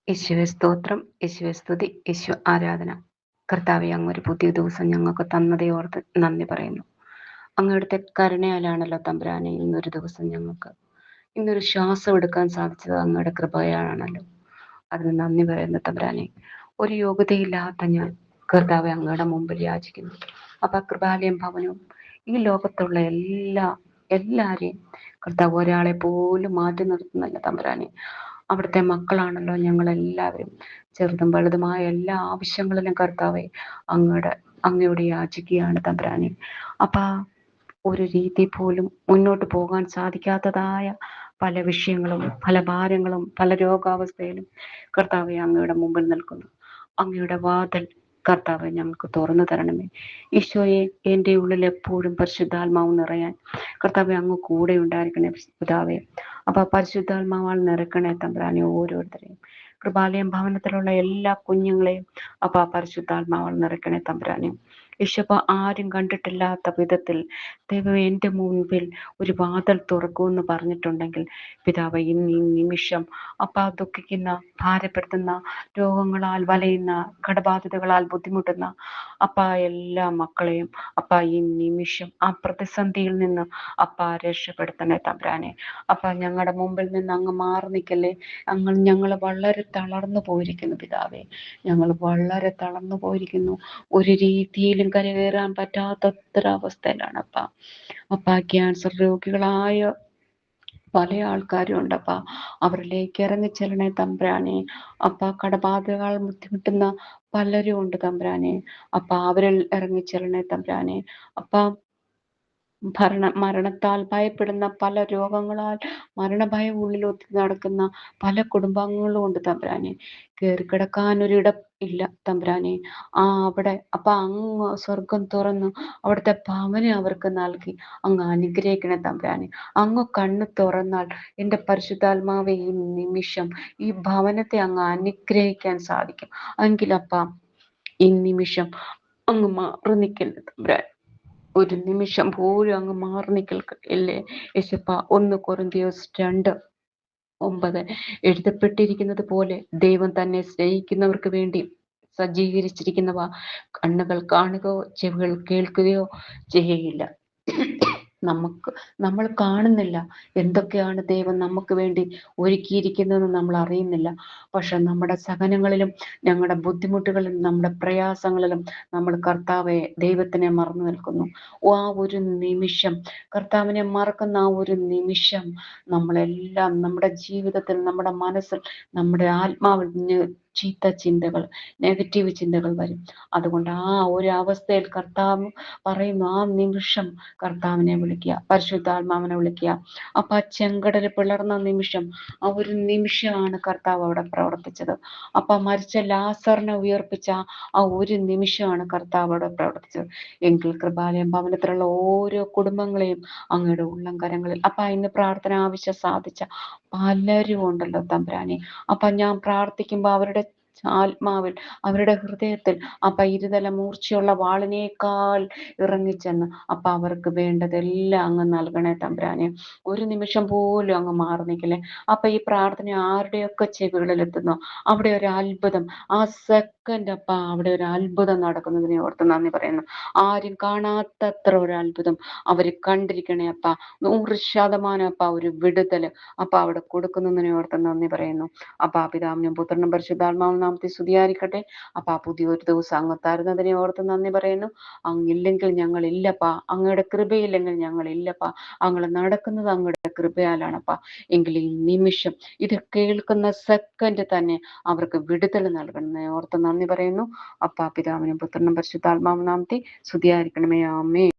യേശുവെ സ്തോത്രം, യേശുവെ സ്തുതി, യേശു ആരാധന. കർത്താവെ, അങ്ങൊരു പുതിയ ദിവസം ഞങ്ങൾക്ക് തന്നതേ ഓർത്ത് നന്ദി പറയുന്നു. അങ്ങയുടെ കരുണയാലാണല്ലോ തമ്പുരാനെ ഇന്നൊരു ദിവസം ഞങ്ങൾക്ക് ഇന്നൊരു ശ്വാസം എടുക്കാൻ സാധിച്ചത് അങ്ങയുടെ കൃപയാണല്ലോ. അതിന് നന്ദി പറയുന്നു തമ്പുരാനെ. ഒരു യോഗ്യതയില്ലാത്ത ഞാൻ കർത്താവെ അങ്ങയുടെ മുമ്പിൽ യാചിക്കുന്നു. അപ്പൊ കൃപാലയം ഭവനവും ഈ ലോകത്തുള്ള എല്ലാരെയും കർത്താവ് ഒരാളെ പോലും മാറ്റി നിർത്തുന്നില്ല തമ്പുരാനെ. അവിടുത്തെ മക്കളാണല്ലോ ഞങ്ങളെല്ലാവരും. ചെറുതും വലുതുമായ എല്ലാ ആവശ്യങ്ങളിലും കർത്താവെ അങ്ങയോട് യാചിക്കുകയാണ് തമ്പുരാനെ. അപ്പൊ ഒരു രീതി പോലും മുന്നോട്ട് പോകാൻ സാധിക്കാത്തതായ പല വിഷയങ്ങളും പല ഭാരങ്ങളും പല രോഗാവസ്ഥയിലും കർത്താവെ അങ്ങയുടെ മുമ്പിൽ നിൽക്കുന്നു. അങ്ങയുടെ വാതിൽ കർത്താവെ ഞങ്ങൾക്ക് തുറന്നു തരണമേ. ഈശോയെ, എൻ്റെ ഉള്ളിൽ എപ്പോഴും പരിശുദ്ധാത്മാവ് നിറയാൻ കർത്താവെ അങ്ങ് കൂടെ ഉണ്ടായിരിക്കണേ പിതാവേ. അപ്പൊ പരിശുദ്ധാത്മാവാൽ നിറക്കണേ തമ്പുരാനെ ഓരോരുത്തരെയും. കൃപാലയം ഭവനത്തിലുള്ള എല്ലാ കുഞ്ഞുങ്ങളെയും പരിശുദ്ധാത്മാവാൽ നിറക്കണേ തമ്പുരാനെ. യേശുപ്പ, ആരും കണ്ടിട്ടില്ലാത്ത വിധത്തിൽ ദൈവം എൻ്റെ മുൻപിൽ ഒരു വാതിൽ തുറക്കുമെന്ന് പറഞ്ഞിട്ടുണ്ടെങ്കിൽ പിതാവ്, ഇന്ന് ഈ നിമിഷം ദുഃഖിക്കുന്ന, ഭാരപ്പെടുത്തുന്ന, രോഗങ്ങളാൽ വലയുന്ന, കടബാധ്യതകളാൽ ബുദ്ധിമുട്ടുന്ന എല്ലാ മക്കളെയും ഈ നിമിഷം ആ പ്രതിസന്ധിയിൽ നിന്ന് രക്ഷപ്പെടുത്തണേ തമ്പുരാനെ. ഞങ്ങളുടെ മുമ്പിൽ നിന്ന് അങ്ങ് മാറി നിൽക്കല്ലേ. ഞങ്ങൾ വളരെ തളർന്നു പോയിരിക്കുന്നു പിതാവേ. ഞങ്ങൾ വളരെ തളർന്നു പോയിരിക്കുന്നു. ഒരു രീതിയിലും കരകയറാൻ പറ്റാത്തത്ര അവസ്ഥയിലാണ് ക്യാൻസർ രോഗികളായ പല ആൾക്കാരും ഉണ്ട് അവരിലേക്ക് ഇറങ്ങിച്ചെല്ലണേ തമ്പുരാനെ. കടബാധകൾ ബുദ്ധിമുട്ടുന്ന പലരും ഉണ്ട് തമ്പുരാനെ. അവരിൽ ഇറങ്ങിച്ചെല്ലണേ തമ്പുരാനെ. മരണത്താൽ ഭയപ്പെടുന്ന പല രോഗങ്ങളാൽ മരണഭയം ഉള്ളിൽ ഒത്തിരി നടക്കുന്ന പല കുടുംബാംഗങ്ങളും ഉണ്ട് തമ്പുരാനെ. കയറിക്കിടക്കാനൊരിടം ഇല്ല തമ്പുരാനെ. അവിടെ അങ്ങ് സ്വർഗം തുറന്നു അവിടുത്തെ ഭവനെ അവർക്ക് നൽകി അങ്ങ് അനുഗ്രഹിക്കണേ തമ്പുരാനെ. അങ്ങ് കണ്ണു തുറന്നാൽ എൻ്റെ പരിശുദ്ധാത്മാവെ ഈ നിമിഷം ഈ ഭവനത്തെ അങ്ങ് അനുഗ്രഹിക്കാൻ സാധിക്കും. എങ്കിൽ ഈ നിമിഷം അങ്ങ് മാറി നിൽക്കല്ലേ തമ്പുരാൻ. ഒരു നിമിഷം പോലും അങ്ങ് മാറി നിൽക്കല്ലേ യേശുപ്പ. 1 കൊരിന്ത്യർ 2:9 എഴുതപ്പെട്ടിരിക്കുന്നത് പോലെ ദൈവം തന്നെ സ്നേഹിക്കുന്നവർക്ക് വേണ്ടി സജ്ജീകരിച്ചിരിക്കുന്നവ കണ്ണുകൾ കാണുകയോ ചെവികൾ കേൾക്കുകയോ ചെയ്യയില്ല. നമ്മൾ കാണുന്നില്ല എന്തൊക്കെയാണ് ദൈവം നമുക്ക് വേണ്ടി ഒരുക്കിയിരിക്കുന്നതെന്ന് നമ്മൾ അറിയുന്നില്ല. പക്ഷെ നമ്മുടെ സഹനങ്ങളിലും ഞങ്ങളുടെ ബുദ്ധിമുട്ടുകളിലും നമ്മുടെ പ്രയാസങ്ങളിലും നമ്മൾ ദൈവത്തിനെ മറന്നു നിൽക്കുന്നു. ഒരു നിമിഷം കർത്താവിനെ മറക്കുന്ന ഒരു നിമിഷം നമ്മളെല്ലാം നമ്മുടെ ജീവിതത്തിൽ, നമ്മുടെ മനസ്സിൽ, നമ്മുടെ ആത്മാവിൽ ചീത്ത ചിന്തകൾ, നെഗറ്റീവ് ചിന്തകൾ വരും. അതുകൊണ്ട് ഒരു അവസ്ഥയിൽ കർത്താവ് പറയുന്നു, ആ നിമിഷം കർത്താവിനെ വിളിക്കുക, പരിശുദ്ധാത്മാവിനെ വിളിക്കുക. ചെങ്കടൽ പിളർന്ന നിമിഷം, ഒരു നിമിഷമാണ് കർത്താവ് അവിടെ പ്രവർത്തിച്ചത്. മരിച്ച ലാസറിനെ ഉയർപ്പിച്ച ഒരു നിമിഷമാണ് കർത്താവ് അവിടെ പ്രവർത്തിച്ചത്. എങ്കിൽ കൃപാലയം ഭവനത്തിലുള്ള ഓരോ കുടുംബങ്ങളെയും അങ്ങയുടെ ഉള്ളം കരങ്ങളിൽ ഇന്ന് പ്രാർത്ഥന ആവശ്യം സാധിച്ച പലരും ഉണ്ടല്ലോ തമ്പുരാനെ. ഞാൻ പ്രാർത്ഥിക്കുമ്പോൾ അവരുടെ ആത്മാവിൽ, അവരുടെ ഹൃദയത്തിൽ ഇരുതല മൂർച്ചയുള്ള വാളിനേക്കാൾ ഇറങ്ങിച്ചെന്ന് അവർക്ക് വേണ്ടതെല്ലാം അങ്ങ് നൽകണേ തമ്പുരാനെ. ഒരു നിമിഷം പോലും അങ്ങ് മാറി നിൽക്കില്ലേ. ഈ പ്രാർത്ഥന ആരുടെയൊക്കെ ചെവികളിൽ എത്തുന്നു അവിടെ ഒരു അത്ഭുതം, ആ സെക്കൻഡ് അവിടെ ഒരു അത്ഭുതം നടക്കുന്നതിനെ ഓർത്ത് നന്ദി പറയുന്നു. ആരും കാണാത്തത്ര ഒരു അത്ഭുതം അവർ കണ്ടിരിക്കണേ 100% ഒരു വിടുതൽ അവിടെ കൊടുക്കുന്നതിനെ ഓർത്ത് നന്ദി പറയുന്നു. പിതാവിനും പുത്രനും പരിശുദ്ധാത്മാവും നാമത്തെ സ്തുതിയായിരിക്കട്ടെ. പുതിയൊരു ദിവസം അങ്ങ് തരുന്നതിനെ ഓർത്ത് നന്ദി പറയുന്നു. അങ്ങില്ലെങ്കിൽ ഞങ്ങളില്ലപ്പാ, അങ്ങയുടെ കൃപയില്ലെങ്കിൽ ഞങ്ങളില്ലപ്പാ. അങ്ങ് നടക്കുന്നത് അങ്ങയുടെ കൃപയാലാണപ്പാ. എങ്കിൽ ഈ നിമിഷം ഇത് കേൾക്കുന്ന സെക്കൻഡ് തന്നെ അവർക്ക് വിടുതൽ നൽകണമെന്ന് ഓർത്ത് നന്ദി പറയുന്നു. പിതാവിനും പുത്രനും പരിശുദ്ധാത്മാവും നാമത്തെ സ്തുതിയായിരിക്കണമേ. ആമേൻ.